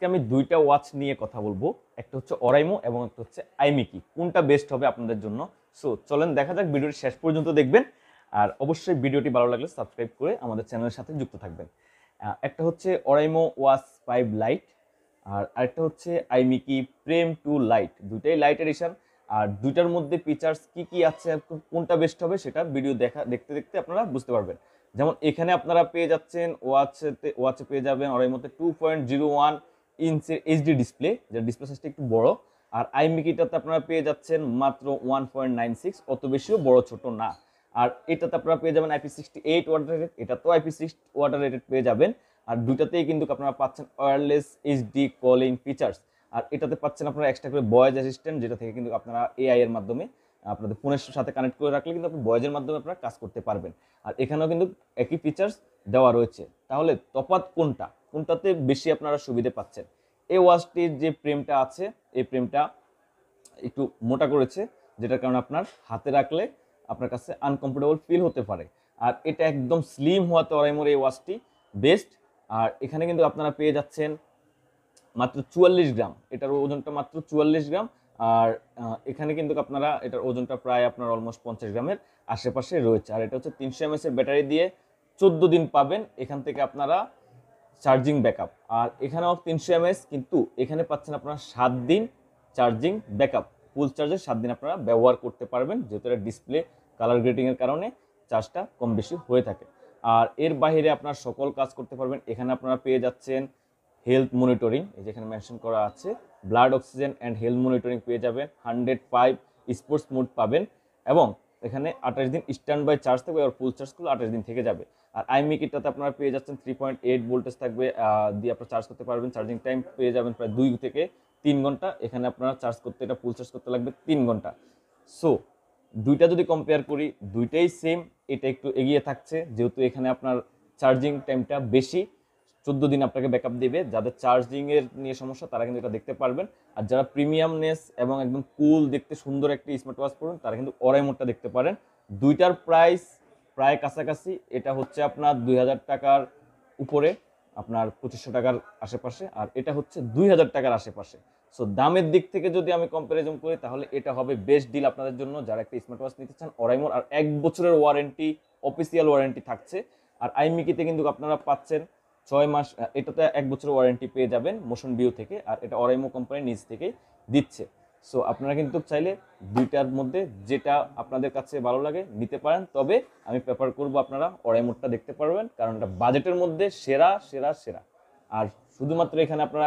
আজকে আমি দুইটা ওয়াচ নিয়ে কথা বলবো, একটা হচ্ছে অরাইমো এবং একটা হচ্ছে আইমিকি। কোনটা বেস্ট হবে আপনাদের জন্য? সো চলেন দেখা যাক, ভিডিওটি শেষ পর্যন্ত দেখবেন। আর অবশ্যই ভিডিওটি ভালো লাগলে সাবস্ক্রাইব করে আমাদের চ্যানেলের সাথে যুক্ত থাকবেন। একটা হচ্ছে অরাইমো ওয়াচ 5 লাইট, আর আরেকটা হচ্ছে আইমিকি প্রেম 2 লাইট। দুইটাই লাইট এডিশন। আর দুইটার মধ্যে ফিচার্স কি কি আছে, কোনটা বেস্ট হবে সেটা ভিডিও দেখতে দেখতে আপনারা বুঝতে পারবেন। যেমন এখানে আপনারা পেয়ে যাচ্ছেন ওয়াচে পেয়ে যাবেন অরাইমোতে 2.01 ইঞ্চের এইচডি ডিসপ্লে, যার ডিসপ্লে সাইজটা একটু বড়। আর আইমিকিটাতে আপনারা পেয়ে যাচ্ছেন মাত্র 1.96, অত বেশিও বড় ছোট না। আর এটাতে আপনারা পেয়ে যাবেন IP68 ওয়াটার রেটেড, এটা তো IP6 ওয়াটার রেটেড পেয়ে যাবেন। আর দুইটাতেই কিন্তু আপনারা পাচ্ছেন ওয়্যারলেস এইচডি কলিং ফিচার্স। আর এটাতে পাচ্ছেন আপনারা এক্সট্রা করে ভয়েস অ্যাসিস্ট্যান্ট, যেটা থেকে কিন্তু আপনারা এআই এর মাধ্যমে আপনাদের ফোনের সাথে কানেক্ট করে রাখলে কিন্তু আপনি ভয়েসের মাধ্যমে আপনারা কাজ করতে পারবেন। আর এখানেও কিন্তু একই ফিচার্স দেওয়া রয়েছে। তাহলে তফাৎ কোনটাতে বেশি আপনারা সুবিধা পাচ্ছেন? এই ওয়াচটির যে ফ্রেমটা আছে, এই ফ্রেমটা একটু মোটা করেছে, যেটার কারণে আপনার হাতে রাখলে আপনার কাছে আনকমফোর্টেবল ফিল হতে পারে। আর এটা একদম স্লিম হওয়াতে অরাইমোর এই ওয়াচটি বেস্ট। আর এখানে কিন্তু আপনারা পেয়ে যাচ্ছেন মাত্র 44 গ্রাম, এটার ওজনটা মাত্র 44 গ্রাম। আর এখানে কিন্তু আপনারা এটার ওজনটা প্রায় আপনার অলমোস্ট 50 গ্রামের আশেপাশে রয়েছে। আর এটা হচ্ছে 300 mAh এর ব্যাটারি দিয়ে 14 দিন পাবেন এখান থেকে আপনারা চার্জিং ব্যাকআপ। আর এখানেও 300 mAh, কিন্তু এখানে পাচ্ছেন আপনারা 7 দিন চার্জিং ব্যাকআপ। ফুল চার্জের 7 দিন আপনারা ব্যবহার করতে পারবেন, যেহেতু এটা ডিসপ্লে কালার গ্রেডিং এর কারণে চার্জটা কম বেশি হয়ে থাকে। আর এর বাইরে আপনারা সকল কাজ করতে পারবেন। এখানে আপনারা পেয়ে যাচ্ছেন হেলথ মনিটরিং, এই যেখানে মেনশন করা আছে blood oxygen and health monitoring পেয়ে যাবেন। 105 স্পোর্টস মোড পাবেন, এবং এখানে 28 দিন স্ট্যান্ড বাই চার্জ থাকবে, আর ফুল চার্জ করলে 28 দিন থেকে যাবে। আর আইমিকিটাতে আপনারা পেয়ে যাচ্ছেন 3.8 ভোল্টেজ থাকবে, দিয়ে আপনারা চার্জ করতে পারবেন। চার্জিং টাইম পেয়ে যাবেন প্রায় 2 থেকে 3 ঘন্টা। এখানে আপনারা চার্জ করতে, এটা ফুল চার্জ করতে লাগবে 3 ঘন্টা। সো দুইটা যদি কম্পেয়ার করি, দুইটাই সেম। এটা একটু এগিয়ে থাকছে, যেহেতু এখানে আপনার চার্জিং টাইমটা বেশি, 14 দিন আপনাকে ব্যাকআপ দেবে। যাদের চার্জিং এর নিয়ে সমস্যা তারা কিন্তু এটা দেখতে পারবেন। আর যারা প্রিমিয়ামনেস এবং একদম কুল দেখতে সুন্দর একটা স্মার্ট ওয়াচ পড়ুন, তারা কিন্তু অরাইমোটা দেখতে পারেন। দুইটার প্রাইস প্রায় কাছাকাছি। এটা হচ্ছে আপনার 2000 টাকার উপরে, আপনার 2500 টাকার আশেপাশে। আর এটা হচ্ছে 2000 টাকার আশেপাশে। সো দামের দিক থেকে যদি আমি কম্পারিজন করি, তাহলে এটা হবে বেস্ট ডিল আপনাদের জন্য যারা একটা স্মার্ট ওয়াচ নিতে চান অরাইমোর। আর 1 বছরের ওয়ারেন্টি, অফিসিয়াল ওয়ারেন্টি থাকছে। আর আইমিকিতে কিন্তু আপনারা পাচ্ছেন 6 মাস, এটাতে 1 বছরের ওয়ারেন্টি পেয়ে যাবেন মোশন ভিউ থেকে। আর এটা অরাইমো কোম্পানি নিজ থেকেই দিচ্ছে। সো আপনারা কিন্তু চাইলে দুইটার মধ্যে যেটা আপনাদের কাছে ভালো লাগে নিতে পারেন। তবে আমি প্রেফার করব আপনারা অরাইমোটা দেখতে পারবেন, কারণ এটা বাজেটের মধ্যে সেরা সেরা সেরা। আর শুধুমাত্র এখানে আপনারা